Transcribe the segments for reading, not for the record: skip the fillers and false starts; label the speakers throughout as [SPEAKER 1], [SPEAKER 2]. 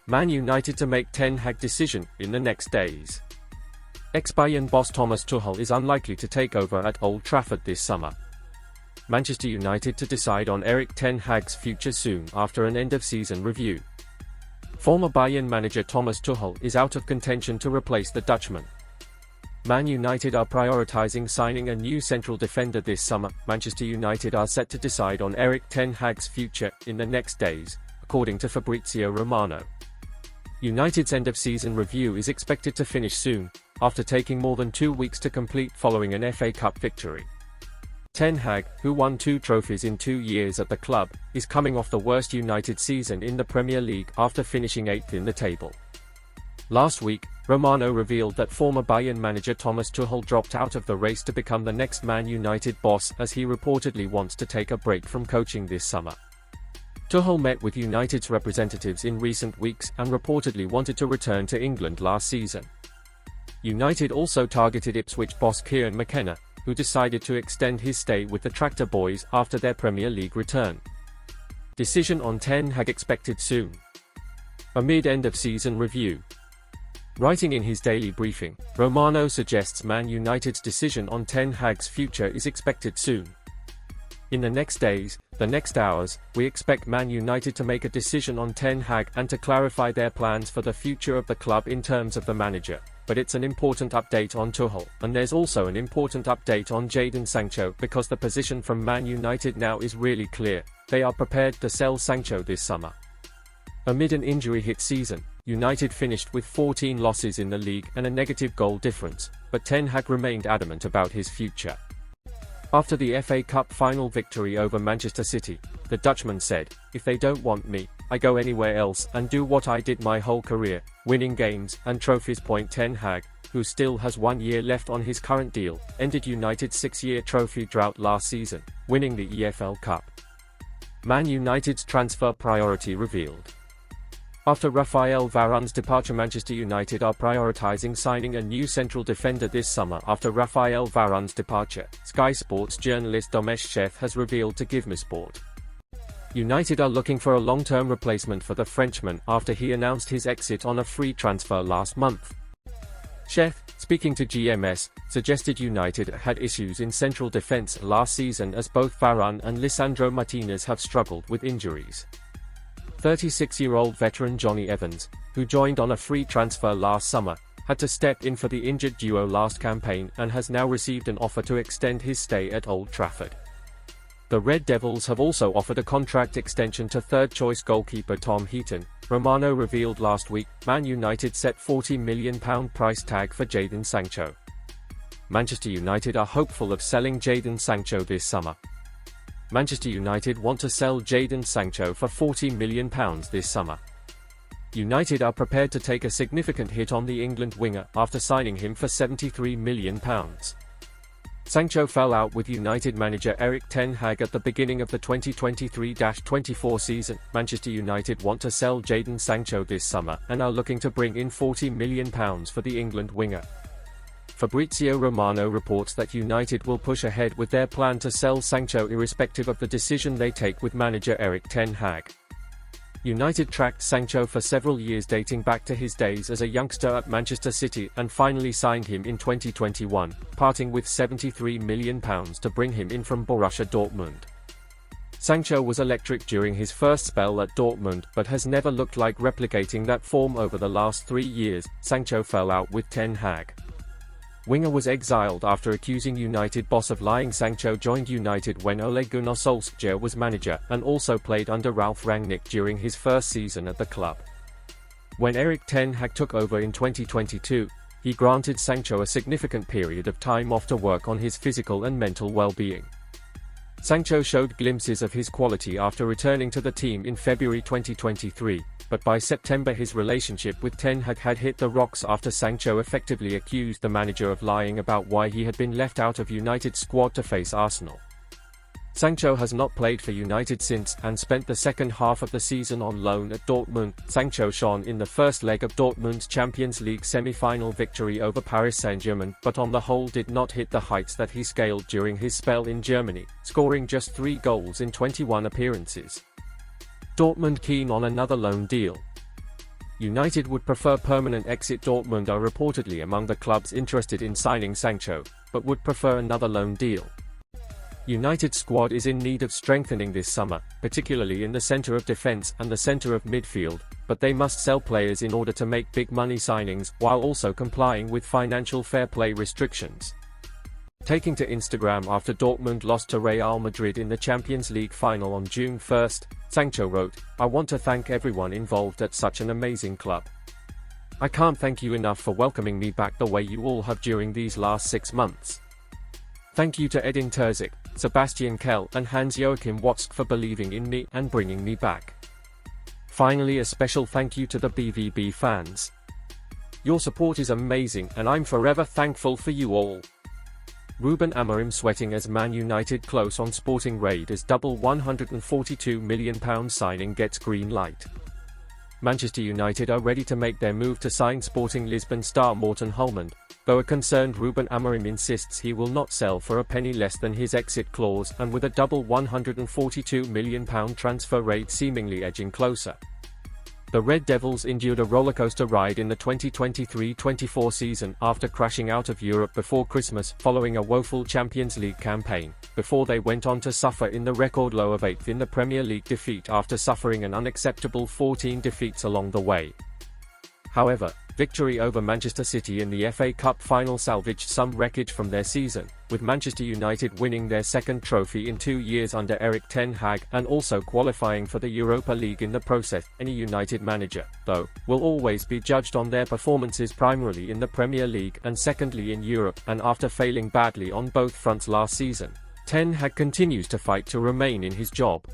[SPEAKER 1] Man United to make Ten Hag decision in the next days. Ex-Bayern boss Thomas Tuchel is unlikely to take over at Old Trafford this summer. Manchester United to decide on Erik Ten Hag's future soon after an end-of-season review. Former Bayern manager Thomas Tuchel is out of contention to replace the Dutchman. Man United are prioritizing signing a new central defender this summer. Manchester United are set to decide on Erik Ten Hag's future in the next days, according to Fabrizio Romano. United's end-of-season review is expected to finish soon, after taking more than 2 weeks to complete following an FA Cup victory. Ten Hag, who won 2 trophies in 2 years at the club, is coming off the worst United season in the Premier League after finishing 8th in the table. Last week, Romano revealed that former Bayern manager Thomas Tuchel dropped out of the race to become the next Man United boss, as he reportedly wants to take a break from coaching this summer. Tuchel met with United's representatives in recent weeks and reportedly wanted to return to England last season. United also targeted Ipswich boss Kieran McKenna, who decided to extend his stay with the Tractor Boys after their Premier League return. Decision on Ten Hag expected soon. Amid end-of-season review. Writing in his daily briefing, Romano suggests Man United's decision on Ten Hag's future is expected soon. In the next days, the next hours, we expect Man United to make a decision on Ten Hag and to clarify their plans for the future of the club in terms of the manager. But it's an important update on Tuchel, and there's also an important update on Jadon Sancho, because the position from Man United now is really clear. They are prepared to sell Sancho this summer. Amid an injury-hit season, United finished with 14 losses in the league and a negative goal difference, but Ten Hag remained adamant about his future. After the FA Cup final victory over Manchester City, the Dutchman said, "If they don't want me, I go anywhere else and do what I did my whole career, winning games and trophies." Ten Hag, who still has 1 year left on his current deal, ended United's 6-year trophy drought last season, winning the EFL Cup. Man United's transfer priority revealed. After Raphael Varane's departure, Manchester United are prioritizing signing a new central defender this summer. After Raphael Varane's departure, Sky Sports journalist Domesh Sheth has revealed to GiveMeSport. United are looking for a long-term replacement for the Frenchman after he announced his exit on a free transfer last month. Sheth, speaking to GMS, suggested United had issues in central defense last season, as both Varane and Lisandro Martinez have struggled with injuries. 36-year-old veteran Johnny Evans, who joined on a free transfer last summer, had to step in for the injured duo last campaign and has now received an offer to extend his stay at Old Trafford. The Red Devils have also offered a contract extension to third-choice goalkeeper Tom Heaton. Romano revealed last week, Man United set £40 million price tag for Jadon Sancho. Manchester United are hopeful of selling Jadon Sancho this summer. Manchester United want to sell Jadon Sancho for £40 million this summer. United are prepared to take a significant hit on the England winger after signing him for £73 million. Sancho fell out with United manager Erik Ten Hag at the beginning of the 2023-24 season. Manchester United want to sell Jadon Sancho this summer and are looking to bring in £40 million for the England winger. Fabrizio Romano reports that United will push ahead with their plan to sell Sancho irrespective of the decision they take with manager Erik Ten Hag. United tracked Sancho for several years, dating back to his days as a youngster at Manchester City, and finally signed him in 2021, parting with £73 million to bring him in from Borussia Dortmund. Sancho was electric during his first spell at Dortmund, but has never looked like replicating that form over the last 3 years. Sancho fell out with Ten Hag. Winger was exiled after accusing United boss of lying. Sancho joined United when Ole Gunnar Solskjaer was manager, and also played under Ralf Rangnick during his first season at the club. When Erik Ten Hag took over in 2022, he granted Sancho a significant period of time off to work on his physical and mental well-being. Sancho showed glimpses of his quality after returning to the team in February 2023, but by September his relationship with Ten Hag had hit the rocks after Sancho effectively accused the manager of lying about why he had been left out of United's squad to face Arsenal. Sancho has not played for United since, and spent the second half of the season on loan at Dortmund. Sancho shone in the first leg of Dortmund's Champions League semi-final victory over Paris Saint-Germain, but on the whole did not hit the heights that he scaled during his spell in Germany, scoring just 3 goals in 21 appearances. Dortmund keen on another loan deal. United would prefer permanent exit. Dortmund are reportedly among the clubs interested in signing Sancho, but would prefer another loan deal. United's squad is in need of strengthening this summer, particularly in the centre of defence and the centre of midfield, but they must sell players in order to make big money signings while also complying with financial fair play restrictions. Taking to Instagram after Dortmund lost to Real Madrid in the Champions League final on June 1, Sancho wrote, "I want to thank everyone involved at such an amazing club. I can't thank you enough for welcoming me back the way you all have during these last 6 months. Thank you to Edin Terzic, Sebastian Kell and Hans-Joachim Watzke for believing in me and bringing me back. Finally, a special thank you to the BVB fans. Your support is amazing and I'm forever thankful for you all." Ruben Amorim sweating as Man United close on Sporting Raiders double £142 million signing gets green light. Manchester United are ready to make their move to sign Sporting Lisbon star Morten Hjulmand, though a concerned Ruben Amorim insists he will not sell for a penny less than his exit clause, and with a double £142 million transfer rate seemingly edging closer. The Red Devils endured a rollercoaster ride in the 2023-24 season after crashing out of Europe before Christmas following a woeful Champions League campaign, before they went on to suffer in the record low of 8th in the Premier League defeat after suffering an unacceptable 14 defeats along the way. However, victory over Manchester City in the FA Cup final salvaged some wreckage from their season, with Manchester United winning their second trophy in 2 years under Erik ten Hag and also qualifying for the Europa League in the process. Any United manager, though, will always be judged on their performances primarily in the Premier League and secondly in Europe, and after failing badly on both fronts last season, ten Hag continues to fight to remain in his job.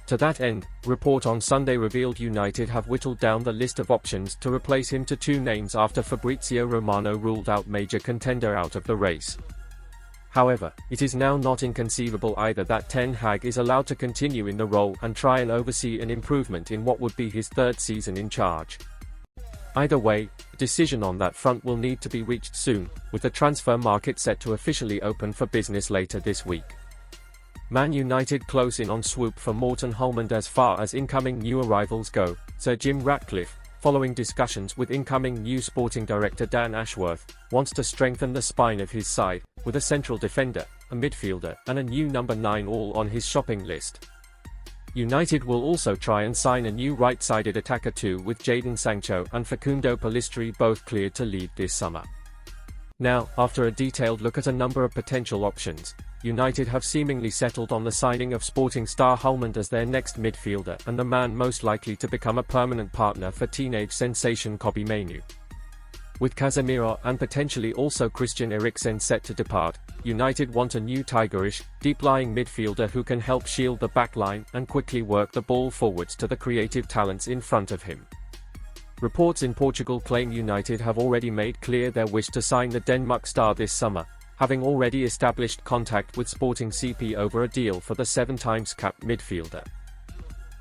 [SPEAKER 1] To that end, report on Sunday revealed United have whittled down the list of options to replace him to 2 names after Fabrizio Romano ruled out major contender out of the race. However, it is now not inconceivable either that ten Hag is allowed to continue in the role and try and oversee an improvement in what would be his 3rd season in charge. Either way, a decision on that front will need to be reached soon, with the transfer market set to officially open for business later this week. Man United close in on swoop for Morten Hjulmand. As far as incoming new arrivals go, Sir Jim Ratcliffe, following discussions with incoming new sporting director Dan Ashworth, wants to strengthen the spine of his side, with a central defender, a midfielder and a new number 9 all on his shopping list. United will also try and sign a new right-sided attacker too, with Jadon Sancho and Facundo Pellistri both cleared to leave this summer. Now, after a detailed look at a number of potential options, United have seemingly settled on the signing of Sporting star Hjulmand as their next midfielder and the man most likely to become a permanent partner for teenage sensation Kobbie Mainoo. With Casemiro and potentially also Christian Eriksen set to depart, United want a new tigerish, deep-lying midfielder who can help shield the backline and quickly work the ball forwards to the creative talents in front of him. Reports in Portugal claim United have already made clear their wish to sign the Denmark star this summer, having already established contact with Sporting CP over a deal for the 7-times capped midfielder.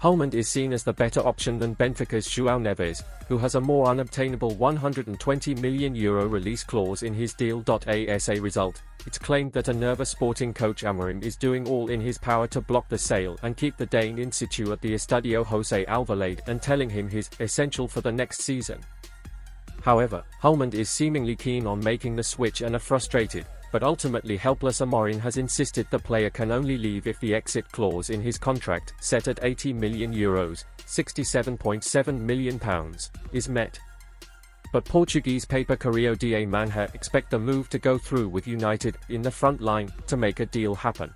[SPEAKER 1] Hjulmand is seen as the better option than Benfica's João Neves, who has a more unobtainable €120 million release clause in his deal. As a result, it's claimed that a nervous Sporting coach Amorim is doing all in his power to block the sale and keep the Dane in situ at the Estadio José Alvalade and telling him he's essential for the next season. However, Hjulmand is seemingly keen on making the switch and a frustrated, but ultimately helpless Amorim has insisted the player can only leave if the exit clause in his contract, set at €80 million, £67.7 million, is met. But Portuguese paper Correio da Manhã expect the move to go through with United in the front line to make a deal happen.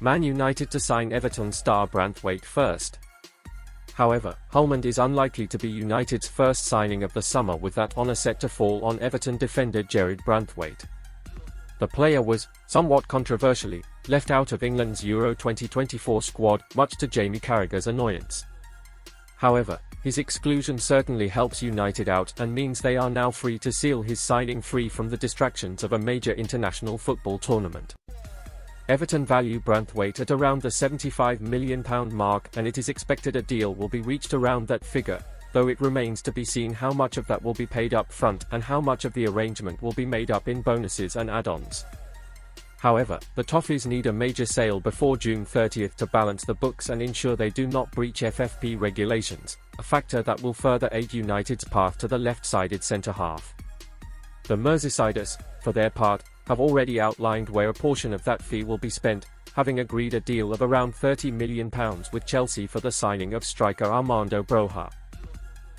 [SPEAKER 1] Man United to sign Everton star Branthwaite first. However, Hjulmand is unlikely to be United's first signing of the summer, with that honour set to fall on Everton defender Gerard Branthwaite. The player was, somewhat controversially, left out of England's Euro 2024 squad, much to Jamie Carragher's annoyance. However, his exclusion certainly helps United out and means they are now free to seal his signing free from the distractions of a major international football tournament. Everton value Branthwaite at around the £75 million mark, and it is expected a deal will be reached around that figure, though it remains to be seen how much of that will be paid up front and how much of the arrangement will be made up in bonuses and add-ons. However, the Toffees need a major sale before June 30th to balance the books and ensure they do not breach FFP regulations, a factor that will further aid United's path to the left-sided centre-half. The Merseysiders, for their part, have already outlined where a portion of that fee will be spent, having agreed a deal of around £30 million with Chelsea for the signing of striker Armando Broja.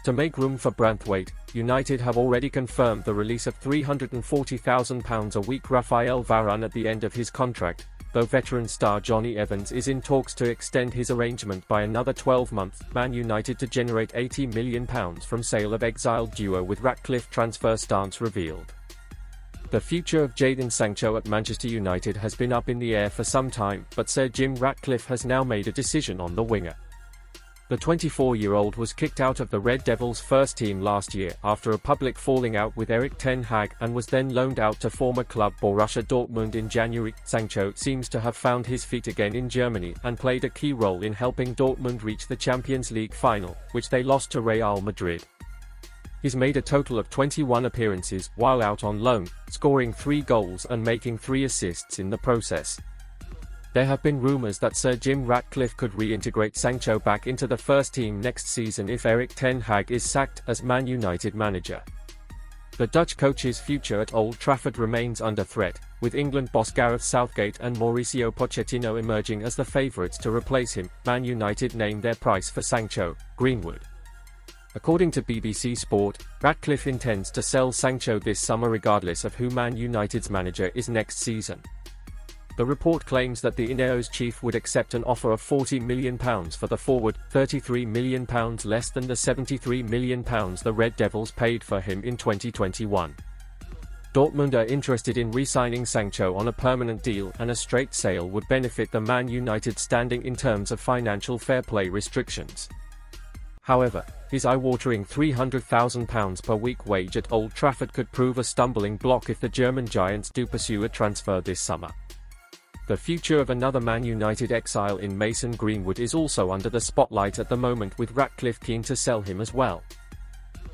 [SPEAKER 1] To make room for Branthwaite, United have already confirmed the release of £340,000 a week Raphael Varane at the end of his contract, though veteran star Johnny Evans is in talks to extend his arrangement by another 12 months. Man United to generate £80 million from sale of exiled duo with Ratcliffe transfer stance revealed. The future of Jadon Sancho at Manchester United has been up in the air for some time, but Sir Jim Ratcliffe has now made a decision on the winger. The 24-year-old was kicked out of the Red Devils' first team last year after a public falling out with Erik ten Hag and was then loaned out to former club Borussia Dortmund in January. Sancho seems to have found his feet again in Germany and played a key role in helping Dortmund reach the Champions League final, which they lost to Real Madrid. He's made a total of 21 appearances while out on loan, scoring 3 goals and making 3 assists in the process. There have been rumours that Sir Jim Ratcliffe could reintegrate Sancho back into the first team next season if Erik ten Hag is sacked as Man United manager. The Dutch coach's future at Old Trafford remains under threat, with England boss Gareth Southgate and Mauricio Pochettino emerging as the favourites to replace him. Man United named their price for Sancho, Greenwood. According to BBC Sport, Ratcliffe intends to sell Sancho this summer regardless of who Man United's manager is next season. The report claims that the Ineos chief would accept an offer of £40 million for the forward, £33 million less than the £73 million the Red Devils paid for him in 2021. Dortmund are interested in re-signing Sancho on a permanent deal, and a straight sale would benefit the Man United standing in terms of financial fair play restrictions. However, his eye-watering £300,000 per week wage at Old Trafford could prove a stumbling block if the German giants do pursue a transfer this summer. The future of another Man United exile in Mason Greenwood is also under the spotlight at the moment, with Ratcliffe keen to sell him as well.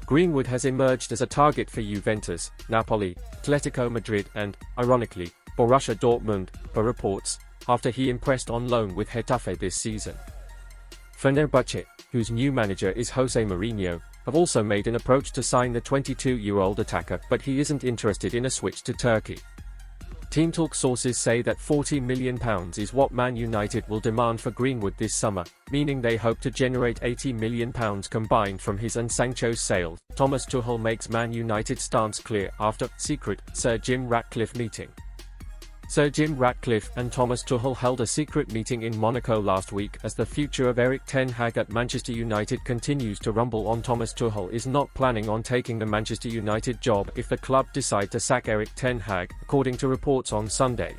[SPEAKER 1] Greenwood has emerged as a target for Juventus, Napoli, Atletico Madrid and, ironically, Borussia Dortmund, per reports, after he impressed on loan with Getafe this season. Fenerbahce, whose new manager is Jose Mourinho, have also made an approach to sign the 22-year-old attacker, but he isn't interested in a switch to Turkey. Team Talk sources say that £40 million is what Man United will demand for Greenwood this summer, meaning they hope to generate £80 million combined from his and Sancho's sale. Thomas Tuchel makes Man United's stance clear after secret Sir Jim Ratcliffe meeting. Sir Jim Ratcliffe and Thomas Tuchel held a secret meeting in Monaco last week as the future of Erik ten Hag at Manchester United continues to rumble on. Thomas Tuchel is not planning on taking the Manchester United job if the club decide to sack Erik ten Hag, according to reports on Sunday.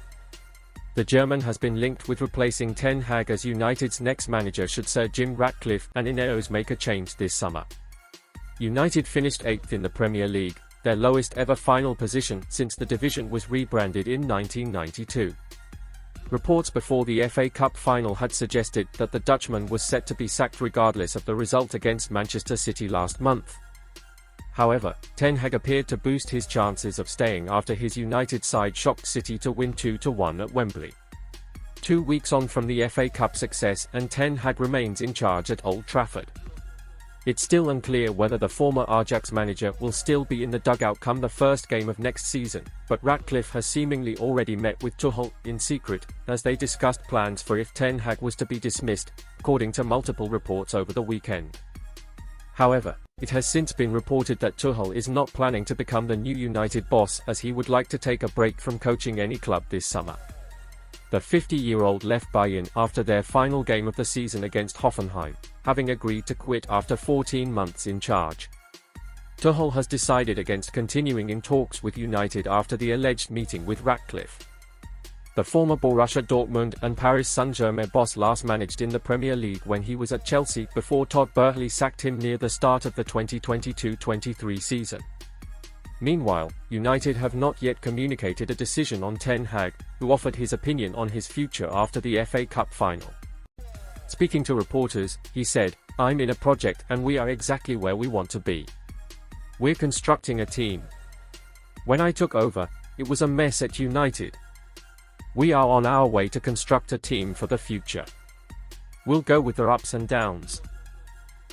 [SPEAKER 1] The German has been linked with replacing ten Hag as United's next manager should Sir Jim Ratcliffe and Ineos make a change this summer. United finished 8th in the Premier League, their lowest ever final position since the division was rebranded in 1992. Reports before the FA Cup final had suggested that the Dutchman was set to be sacked regardless of the result against Manchester City last month. However, ten Hag appeared to boost his chances of staying after his United side shocked City to win 2-1 at Wembley. 2 weeks on from the FA Cup success, and ten Hag remains in charge at Old Trafford. It's still unclear whether the former Ajax manager will still be in the dugout come the first game of next season, but Ratcliffe has seemingly already met with Tuchel in secret, as they discussed plans for if ten Hag was to be dismissed, according to multiple reports over the weekend. However, it has since been reported that Tuchel is not planning to become the new United boss, as he would like to take a break from coaching any club this summer. The 50-year-old left Bayern after their final game of the season against Hoffenheim, having agreed to quit after 14 months in charge. Tuchel has decided against continuing in talks with United after the alleged meeting with Ratcliffe. The former Borussia Dortmund and Paris Saint-Germain boss last managed in the Premier League when he was at Chelsea before Todd Boehly sacked him near the start of the 2022-23 season. Meanwhile, United have not yet communicated a decision on ten Hag, who offered his opinion on his future after the FA Cup final. Speaking to reporters, he said, "I'm in a project and we are exactly where we want to be. We're constructing a team. When I took over, it was a mess at United. We are on our way to construct a team for the future. We'll go with their ups and downs.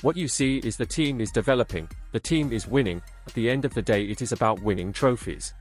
[SPEAKER 1] What you see is the team is developing, the team is winning. At the end of the day, it is about winning trophies.